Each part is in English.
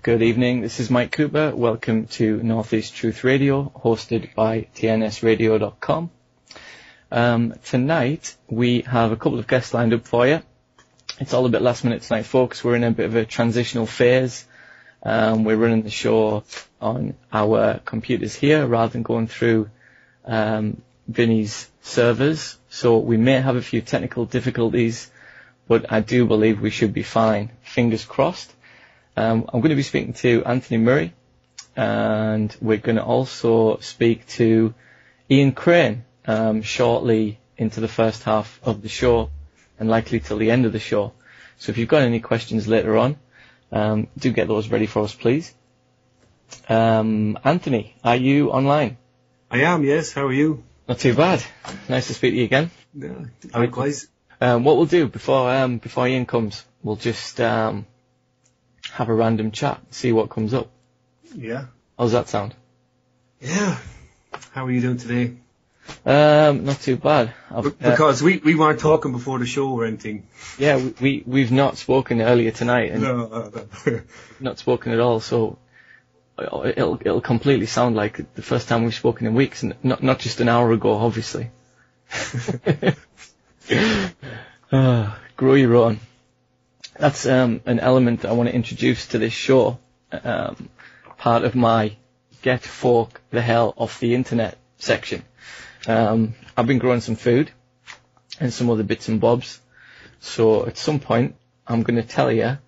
Good evening, this is Mike Cooper. Welcome to Northeast Truth Radio, hosted by tnsradio.com. Tonight, we have a couple of guests lined up for you. It's all a bit last minute tonight, folks. We're in a bit of a transitional phase. We're running the show on our computers here rather than going through Vinny's servers. So we may have a few technical difficulties, but I do believe we should be fine. Fingers crossed. I'm going to be speaking to Anthony Murray, and we're going to also speak to Ian Crane shortly into the first half of the show, and likely till the end of the show. So if you've got any questions later on, do get those ready for us, please. Anthony, are you online? I am, yes. How are you? Not too bad. Nice to speak to you again. Yeah, likewise. What we'll do before Ian comes, we'll just have a random chat, see what comes up. Yeah. How's that sound? Yeah. How are you doing today? Not too bad. Because we weren't talking before the show or anything. Yeah, we've not spoken earlier tonight, and No. not spoken at all. So it'll completely sound like the first time we've spoken in weeks, and not just an hour ago, obviously. Grow your own. That's an element that I want to introduce to this show. Part of my get folk the hell off the internet section. I've been growing some food and some other bits and bobs. So at some point, I'm going to tell you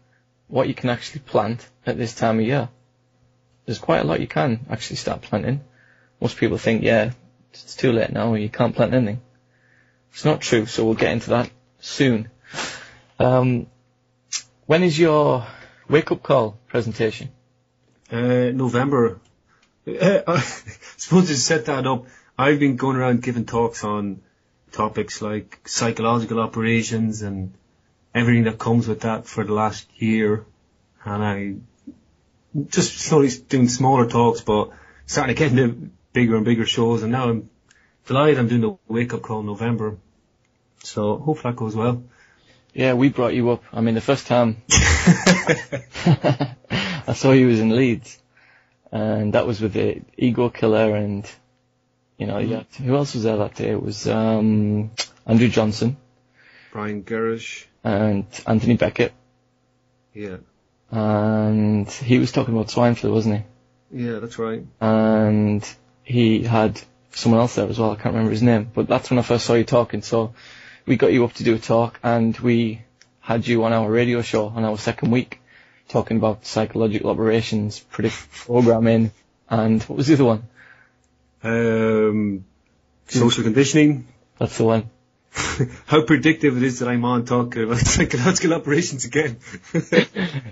what you can actually plant at this time of year. There's quite a lot you can actually start planting. Most people think, yeah, it's too late now, you can't plant anything. It's not true, so we'll get into that soon. When is your wake-up call presentation? November. I suppose to set that up, I've been going around giving talks on topics like psychological operations and everything that comes with that for the last year. And I just slowly doing smaller talks, but starting to get into bigger and bigger shows. And now I'm delighted I'm doing the wake-up call in November. So hopefully that goes well. Yeah, we brought you up. I mean, the first time I saw you was in Leeds, and that was with the Ego Killer, and who else was there that day? It was Andrew Johnson, Brian Gerrish, and Anthony Beckett. Yeah. And he was talking about swine flu, wasn't he? Yeah, that's right. And he had someone else there as well. I can't remember his name, but that's when I first saw you talking. So we got you up to do a talk, and we had you on our radio show on our second week talking about psychological operations, predictive programming, and what was the other one? Social conditioning. That's the one. How predictive it is that I'm on talking about psychological operations again.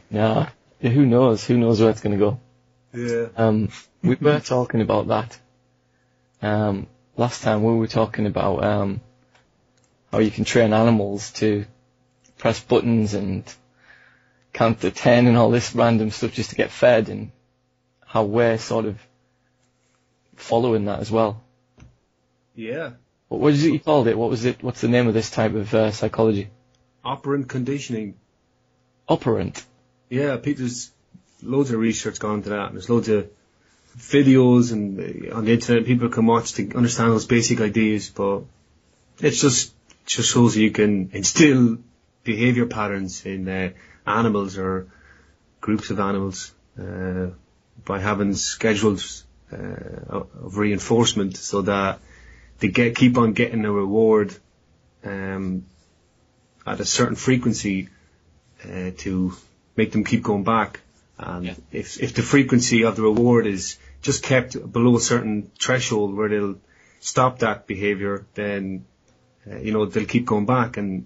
Nah, who knows? Who knows where it's going to go? Yeah. We were talking about that. Last time we were talking about how you can train animals to press buttons and count to 10 and all this random stuff just to get fed, and how we're sort of following that as well. Yeah. What is it you called it? What was it? What's the name of this type of psychology? Operant conditioning. Operant? Yeah, there's loads of research gone into that, and there's loads of videos and on the internet people can watch to understand those basic ideas, but it's just shows you can instill behavior patterns in animals or groups of animals by having schedules of reinforcement, so that they keep on getting a reward at a certain frequency to make them keep going back. And if the frequency of the reward is just kept below a certain threshold where they'll stop that behavior, then they'll keep going back. And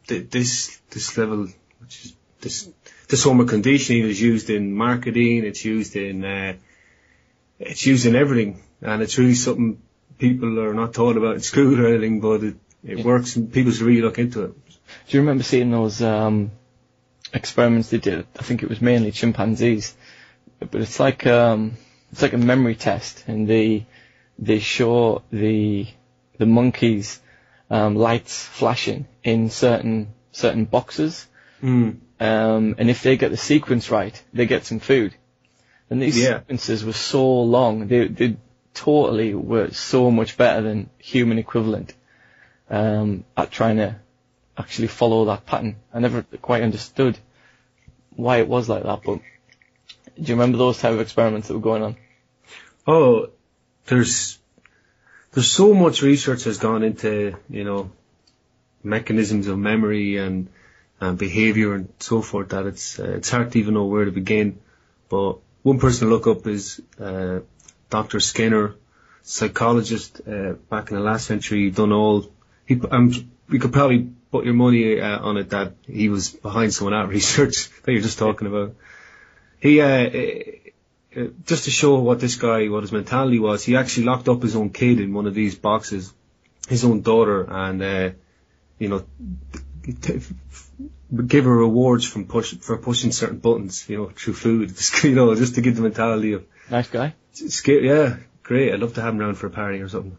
this level, which is this form of conditioning, is used in marketing. It's used in everything, and it's really something people are not taught about in school or anything. But it works, and people should really look into it. Do you remember seeing those experiments they did? I think it was mainly chimpanzees, but it's like a memory test, and they show the monkeys lights flashing in certain boxes, and and if they get the sequence right, they get some food. And these sequences were so long, they totally were so much better than human equivalent at trying to actually follow that pattern. I never quite understood why it was like that, but do you remember those type of experiments that were going on? Oh, there's so much research has gone into, mechanisms of memory and behavior and so forth that it's hard to even know where to begin. But one person to look up is Dr. Skinner, psychologist back in the last century. We could probably put your money on it that he was behind some of that research that you're just talking about. He just to show what his mentality was, he actually locked up his own kid in one of these boxes, his own daughter, and give her rewards for pushing certain buttons, through food, just to give the mentality of nice guy. Yeah, great. I'd love to have him around for a party or something.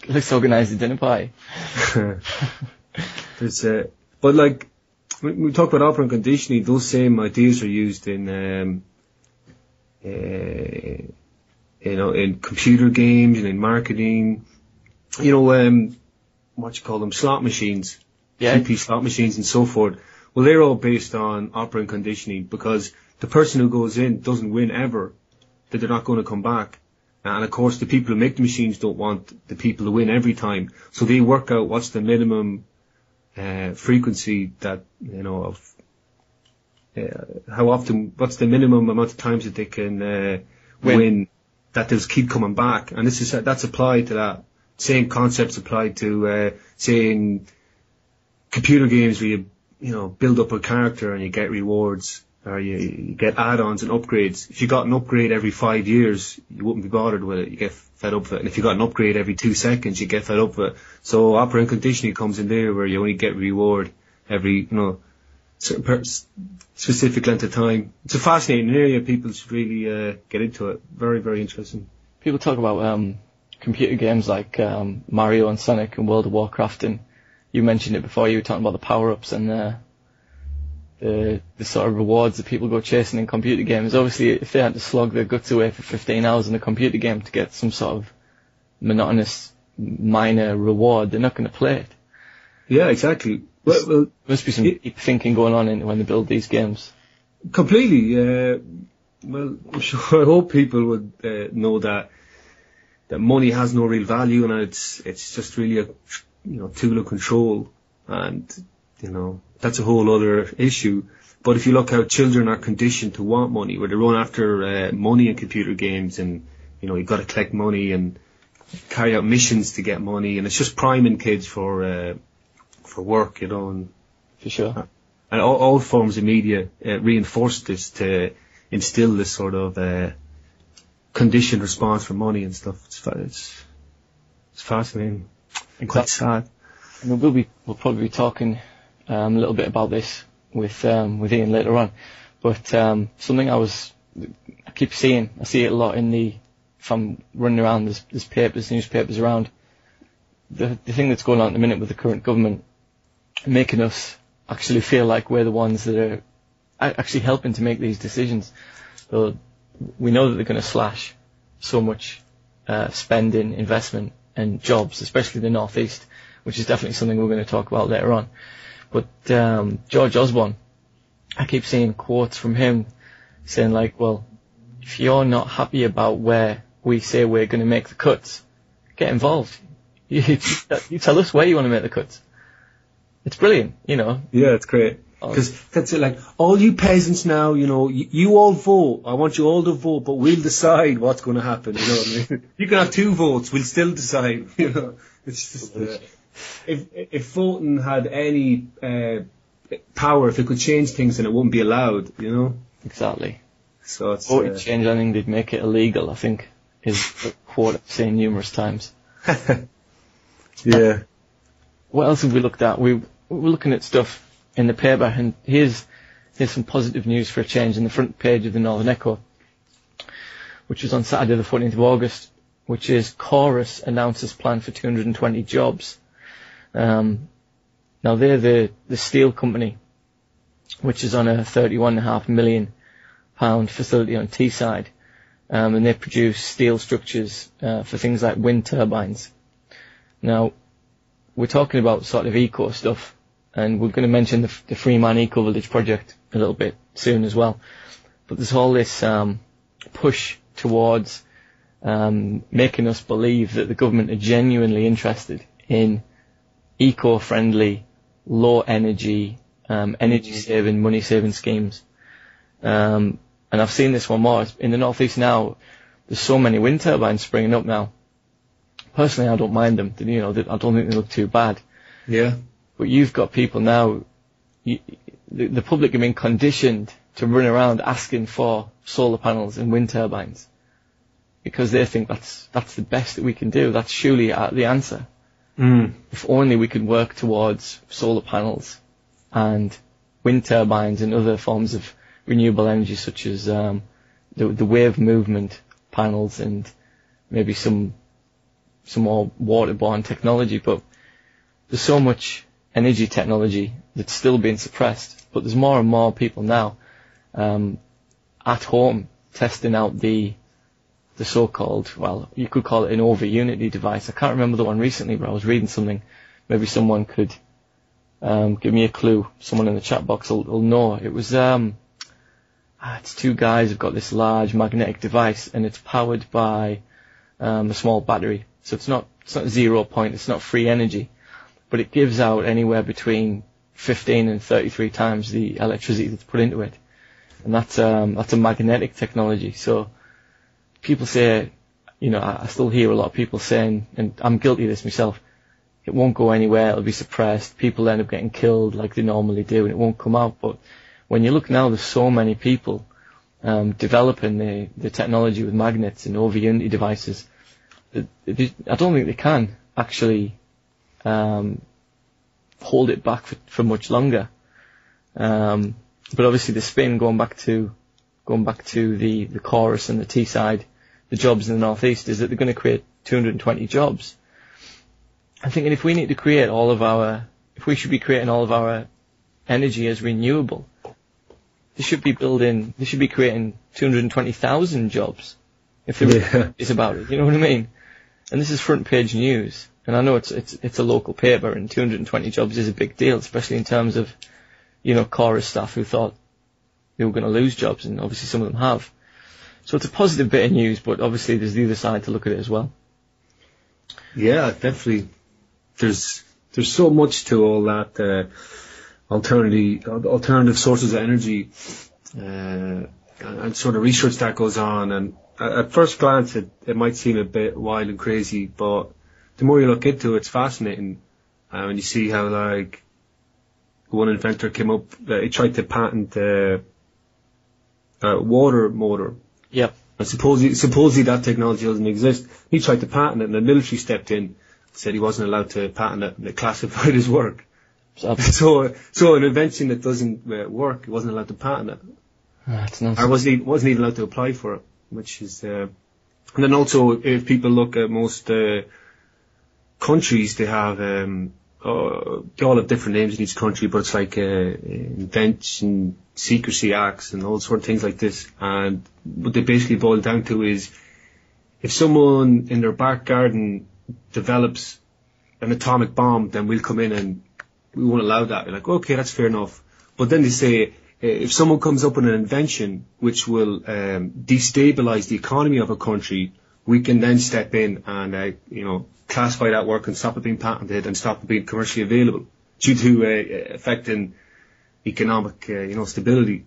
Let's organise a dinner party. But like when we talk about operant conditioning, those same ideas are used in computer games and in marketing. What you call them, slot machines, GP slot machines and so forth. Well, they're all based on operant conditioning, because the person who goes in doesn't win ever, that they're not going to come back. And of course, the people who make the machines don't want the people to win every time. So they work out what's the minimum frequency that, how often, what's the minimum amount of times that they can win, that they'll keep coming back. And that's applied to that. Same concepts applied to, say, in computer games where you build up a character and you get rewards, or you get add-ons and upgrades. If you got an upgrade every 5 years, you wouldn't be bothered with it. You get fed up with it. And if you got an upgrade every 2 seconds, you get fed up with it. So operant conditioning comes in there, where you only get reward every, certain specific length of time. It's a fascinating area. People should really get into it. Very, very interesting. People talk about computer games like Mario and Sonic and World of Warcraft, and you mentioned it before. You were talking about the power-ups and the sort of rewards that people go chasing in computer games. Obviously, if they had to slog their guts away for 15 hours in a computer game to get some sort of monotonous minor reward, they're not going to play it. Yeah, exactly. Well, must be some deep thinking going on when they build these games. Completely. Well, I'm sure, I hope people would know that money has no real value, and it's just really a tool of control, and that's a whole other issue. But if you look how children are conditioned to want money, where they run after money in computer games, and you've got to collect money and carry out missions to get money, and it's just priming kids for work, and for sure. And all forms of media reinforce this to instill this sort of conditioned response for money and stuff. It's fascinating. Exactly. Quite sad. I mean, we'll probably be talking a little bit about this with Ian later on, but something I keep seeing, I see it a lot if I'm running around, there's newspapers around. The thing that's going on at the minute with the current government, making us actually feel like we're the ones that are actually helping to make these decisions. So we know that they're going to slash so much spending, investment and jobs, especially the Northeast, which is definitely something we're going to talk about later on. But George Osborne, I keep seeing quotes from him saying like, well, if you're not happy about where we say we're going to make the cuts, get involved. You tell us where you want to make the cuts. It's brilliant, Yeah, it's great. Because that's it, like, all you peasants now, you all vote. I want you all to vote, but we'll decide what's going to happen, you know what I mean? You can have 2 votes, we'll still decide, It's just, if voting had any power, if it could change things, then it wouldn't be allowed, Exactly. So it's... Voting change anything, they'd make it illegal, I think, is a quote I've seen numerous times. Yeah. What else have we looked at? We're looking at stuff in the paper, and here's some positive news for a change in the front page of the Northern Echo, which was on Saturday the 14th of August, which is Chorus announces plan for 220 jobs. Now they're the steel company which is on a £31.5 million facility on Teesside. And they produce steel structures for things like wind turbines. Now, we're talking about sort of eco stuff, and we're going to mention the Freeman Eco Village project a little bit soon as well. But there's all this push towards making us believe that the government are genuinely interested in eco-friendly, low-energy, energy-saving, money-saving schemes. And I've seen this one more. In the northeast now, there's so many wind turbines springing up now. Personally, I don't mind them. You know, I don't think they look too bad. Yeah. But you've got people now, the public have been conditioned to run around asking for solar panels and wind turbines because they think that's the best that we can do. That's surely the answer. If only we could work towards solar panels and wind turbines and other forms of renewable energy, such as the wave movement panels and maybe some more waterborne technology. But there's so much energy technology that's still being suppressed. But there's more and more people now at home testing out the so-called, well, you could call it an over-unity device. I can't remember the one recently, but I was reading something. Maybe someone could give me a clue. Someone in the chat box will know. It was it's two guys who've got this large magnetic device, and it's powered by a small battery. So it's not 0 point, it's not free energy, but it gives out anywhere between 15 and 33 times the electricity that's put into it. And that's a magnetic technology. So people say, you know, I still hear a lot of people saying, and I'm guilty of this myself, it won't go anywhere, it'll be suppressed, people end up getting killed like they normally do, and it won't come out. But when you look now, there's so many people developing the technology with magnets and over-unity devices. I don't think they can actually hold it back for much longer. But obviously the spin, going back to the chorus and the Teesside, the jobs in the northeast, is that they're going to create 220 jobs. I'm thinking if we need to create if we should be creating all of our energy as renewable, they should be creating 220,000 jobs if there is about it. You know what I mean? And this is front page news. And I know it's a local paper, and 220 jobs is a big deal, especially in terms of, you know, chorus staff who thought they were going to lose jobs, and obviously some of them have. So it's a positive bit of news, but obviously there's the other side to look at it as well. Yeah, definitely. There's so much to all that alternative sources of energy and sort of research that goes on. And at first glance, it might seem a bit wild and crazy, but the more you look into it, it's fascinating. And you see how, like, one inventor came up, he tried to patent a water motor. Yep. And supposedly that technology doesn't exist. He tried to patent it, and the military stepped in, said he wasn't allowed to patent it, and they classified his work. So an invention that doesn't work, he wasn't allowed to patent it. That's nonsense. Or wasn't even allowed to apply for it, which is. And then also, if people look at most countries, they have they all have different names in each country, but it's like invention secrecy acts and all sort of things like this. And what they basically boil down to is, if someone in their back garden develops an atomic bomb, then we'll come in and we won't allow that. We're like, okay, that's fair enough. But then they say, if someone comes up with an invention which will destabilize the economy of a country, we can then step in and classify that work and stop it being patented and stop it being commercially available due to affecting economic stability.